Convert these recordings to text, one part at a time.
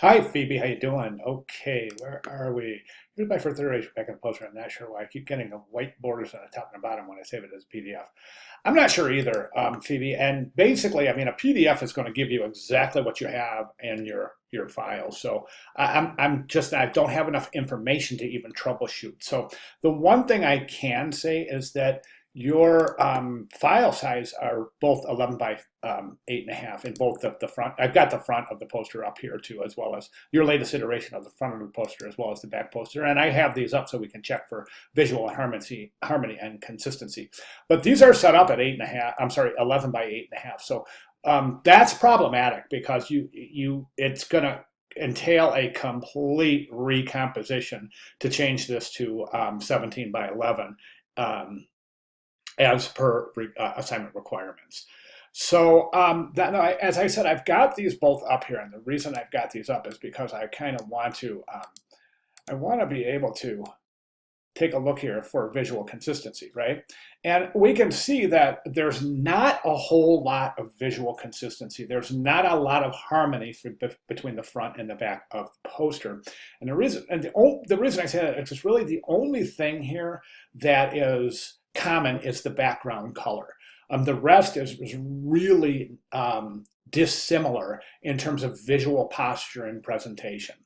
Hi, Phoebe. How you doing? Okay, where are we? Here's my first iteration back in the poster. I'm not sure why I keep getting the white borders on the top and the bottom when I save it as a PDF. I'm not sure either, Phoebe. And basically, I mean, a PDF is going to give you exactly what you have in your file. So I don't have enough information to even troubleshoot. So the one thing I can say is that your file size are both 11 by 8.5 in both the front. I've got the front of the poster up here too, as well as your latest iteration of the front of the poster, as well as the back poster. And I have these up so we can check for visual harmony and consistency. But these are set up at 8.5. I'm sorry, 11 by 8.5. So that's problematic because it's going to entail a complete recomposition to change this to 17 by 11. As per assignment requirements. So as I said, I've got these both up here, and the reason I've got these up is because I kind of want to, I want to be able to take a look here for visual consistency, right? And we can see that there's not a whole lot of visual consistency. There's not a lot of harmony between the front and the back of the poster. And the reason I say that is it's really the only thing here that is common is the background color. The rest is really dissimilar in terms of visual posture and presentation.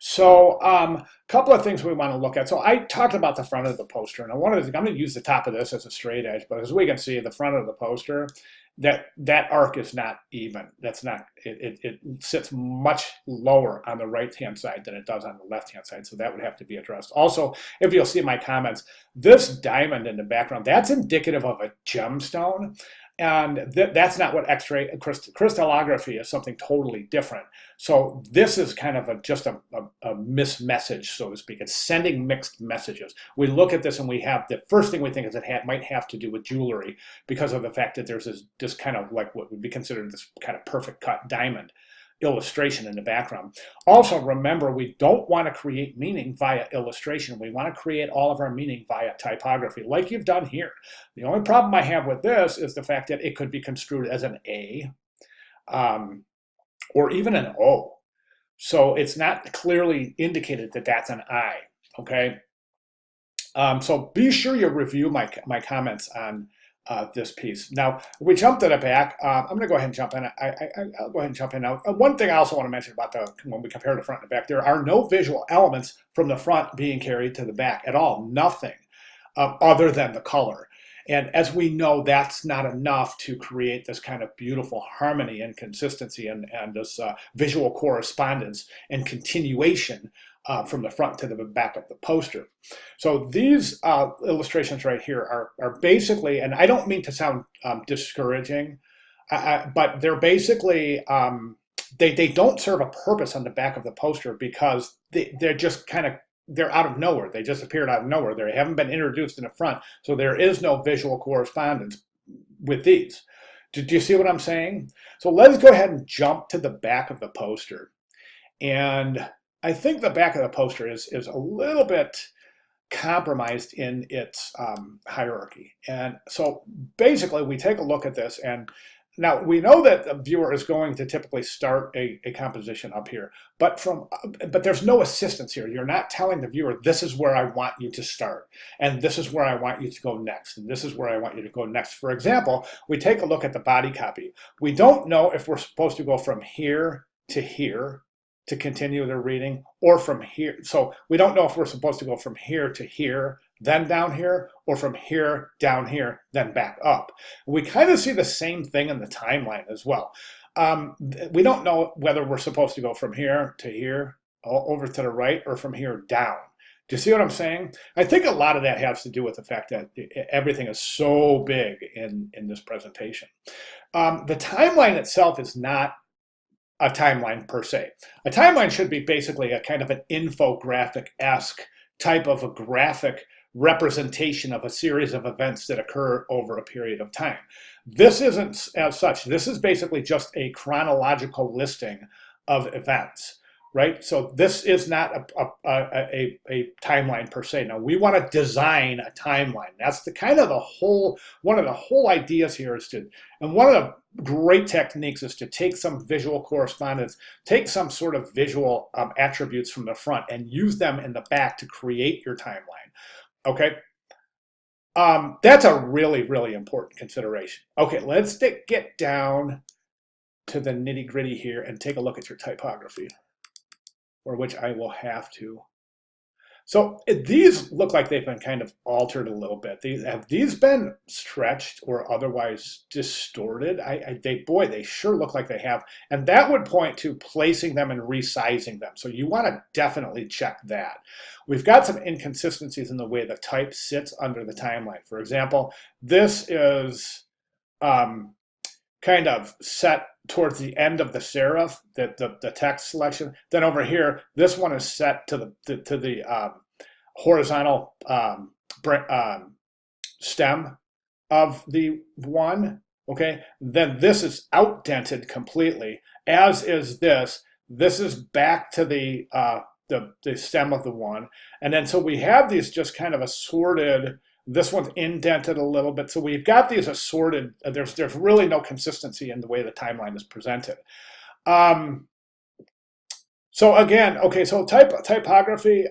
So a couple of things we want to look at. So I talked about the front of the poster, and I'm going to use the top of this as a straight edge, but as we can see, the front of the poster, that arc is not even. That's not, it sits much lower on the right-hand side than it does on the left-hand side, so that would have to be addressed. Also, if you'll see my comments, this diamond in the background, that's indicative of a gemstone. And that's not what X-ray crystallography is, something totally different. So this is kind of just a missed message, so to speak. It's sending mixed messages. We look at this and we have the first thing we think is it might have to do with jewelry because of the fact that there's this kind of like what would be considered this kind of perfect cut diamond illustration in the background. Also, remember, we don't want to create meaning via illustration. We want to create all of our meaning via typography, like you've done here. The only problem I have with this is the fact that it could be construed as an A or even an O. So it's not clearly indicated that that's an I, okay? So be sure you review my comments on this piece. Now, if we jump to the back, I'm going to go ahead and jump in. I'll go ahead and jump in now. One thing I also want to mention about when we compare the front and the back, there are no visual elements from the front being carried to the back at all. Nothing other than the color. And as we know, that's not enough to create this kind of beautiful harmony and consistency and this visual correspondence and continuation from the front to the back of the poster. So these illustrations right here are basically, and I don't mean to sound discouraging, but they're basically, they don't serve a purpose on the back of the poster because they're just kind of, they're out of nowhere. They just appeared out of nowhere. They haven't been introduced in the front, so there is no visual correspondence with these. Do you see what I'm saying? So let's go ahead and jump to the back of the poster. And I think the back of the poster is a little bit compromised in its hierarchy. And so basically we take a look at this, and now we know that the viewer is going to typically start a composition up here, but there's no assistance here. You're not telling the viewer, this is where I want you to start, and this is where I want you to go next, and this is where I want you to go next. For example, we take a look at the body copy. We don't know if we're supposed to go from here to continue the reading, or from here. So we don't know if we're supposed to go from here to here, then down here, or from here, down here, then back up. We kind of see the same thing in the timeline as well. We don't know whether we're supposed to go from here to here, over to the right, or from here down. Do you see what I'm saying? I think a lot of that has to do with the fact that everything is so big in this presentation. The timeline itself is not a timeline per se. A timeline should be basically a kind of an infographic-esque type of a graphic representation of a series of events that occur over a period of time. This isn't as such. This is basically just a chronological listing of events. right? So this is not a timeline per se. Now we want to design a timeline. That's the kind of the whole, one of the whole ideas here is to, and one of the great techniques is to take some visual correspondence, take some sort of visual attributes from the front and use them in the back to create your timeline, okay? That's a really, really important consideration. Okay, let's get down to the nitty gritty here and take a look at your typography, for which I will have to. So these look like they've been kind of altered a little bit. Have these been stretched or otherwise distorted? They sure look like they have. And that would point to placing them and resizing them. So you want to definitely check that. We've got some inconsistencies in the way the type sits under the timeline. For example, this is kind of set towards the end of the serif, the text selection. Then over here, this one is set to the horizontal stem of the one. Okay, then this is outdented completely, as is this. This is back to the stem of the one, and then so we have these just kind of assorted. This one's indented a little bit. So we've got these assorted, there's really no consistency in the way the timeline is presented. So again, okay, so typography.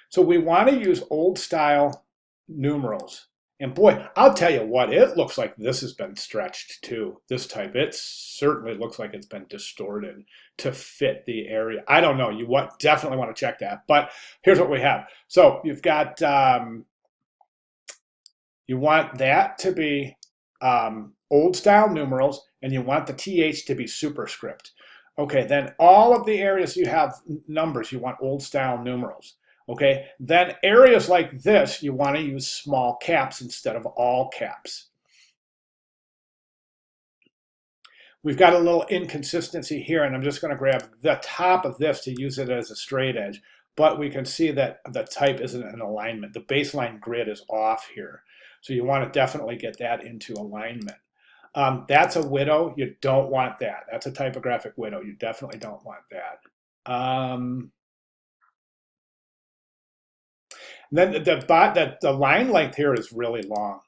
So we want to use old style numerals. And boy, I'll tell you what, it looks like this has been stretched too, this type. It certainly looks like it's been distorted to fit the area. I don't know, you definitely want to check that. But here's what we have. So you've got, you want that to be old style numerals, and you want the TH to be superscript. Okay, then all of the areas you have numbers, you want old style numerals. Okay, then areas like this, you want to use small caps instead of all caps. We've got a little inconsistency here, and I'm just going to grab the top of this to use it as a straight edge, but we can see that the type isn't in alignment. The baseline grid is off here, so you want to definitely get that into alignment. That's a widow. You don't want that. That's a typographic widow. You definitely don't want that. Then the line length here is really long.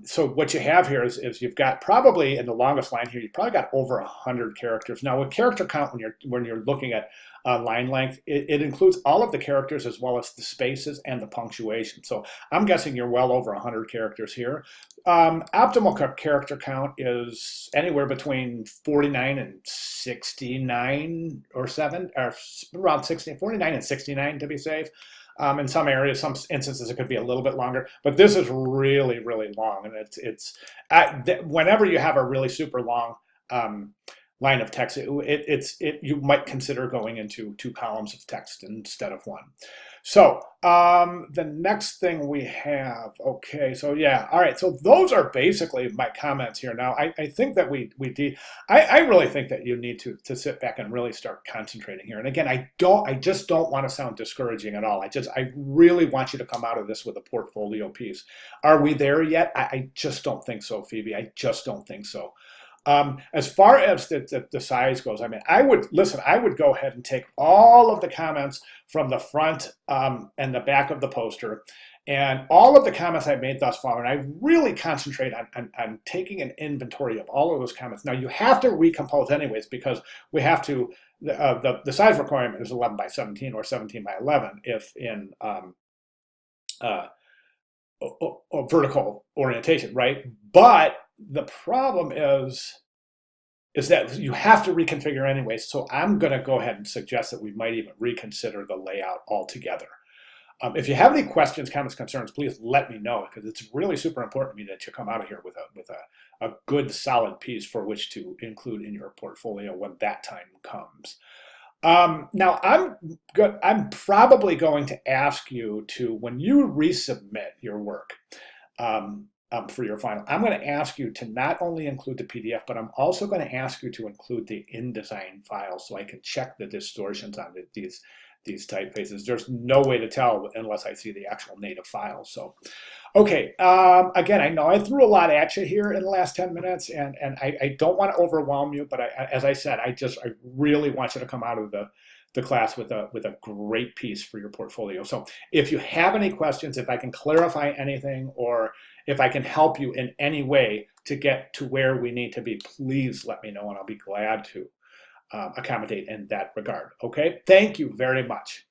So what you have here is you've got probably in the longest line here, you've probably got over 100 characters. Now with character count, when you're looking at line length, it includes all of the characters as well as the spaces and the punctuation. So I'm guessing you're well over 100 characters here. Optimal character count is anywhere between 49 and 69 or around 49 and 69 to be safe. In some areas, some instances, it could be a little bit longer, but this is really, really long. And whenever you have a really super long line of text, you might consider going into 2 columns of text instead of 1. So the next thing we have, okay, so yeah, all right, so those are basically my comments here. Now, I think that I really think that you need to sit back and really start concentrating here. And again, I just don't want to sound discouraging at all. I really want you to come out of this with a portfolio piece. Are we there yet? I just don't think so, Phoebe. I just don't think so. As far as the size goes, I mean, I would go ahead and take all of the comments from the front and the back of the poster and all of the comments I've made thus far, and I really concentrate on taking an inventory of all of those comments. Now, you have to recompose anyways because we have to, the size requirement is 11 by 17 or 17 by 11 if in vertical orientation, right? But the problem is that you have to reconfigure anyway. So I'm going to go ahead and suggest that we might even reconsider the layout altogether. If you have any questions, comments, concerns, please let me know because it's really super important to me that you come out of here with a good, solid piece for which to include in your portfolio when that time comes. Now, I'm probably going to ask you to, when you resubmit your work, for your final, I'm going to ask you to not only include the PDF, but I'm also going to ask you to include the InDesign file so I can check the distortions on these typefaces. There's no way to tell unless I see the actual native file. So, okay, again, I know I threw a lot at you here in the last 10 minutes, and I don't want to overwhelm you, but as I said, I really want you to come out of the class with a great piece for your portfolio. So if you have any questions, if I can clarify anything, or if I can help you in any way to get to where we need to be, please let me know, and I'll be glad to accommodate in that regard. Okay, thank you very much.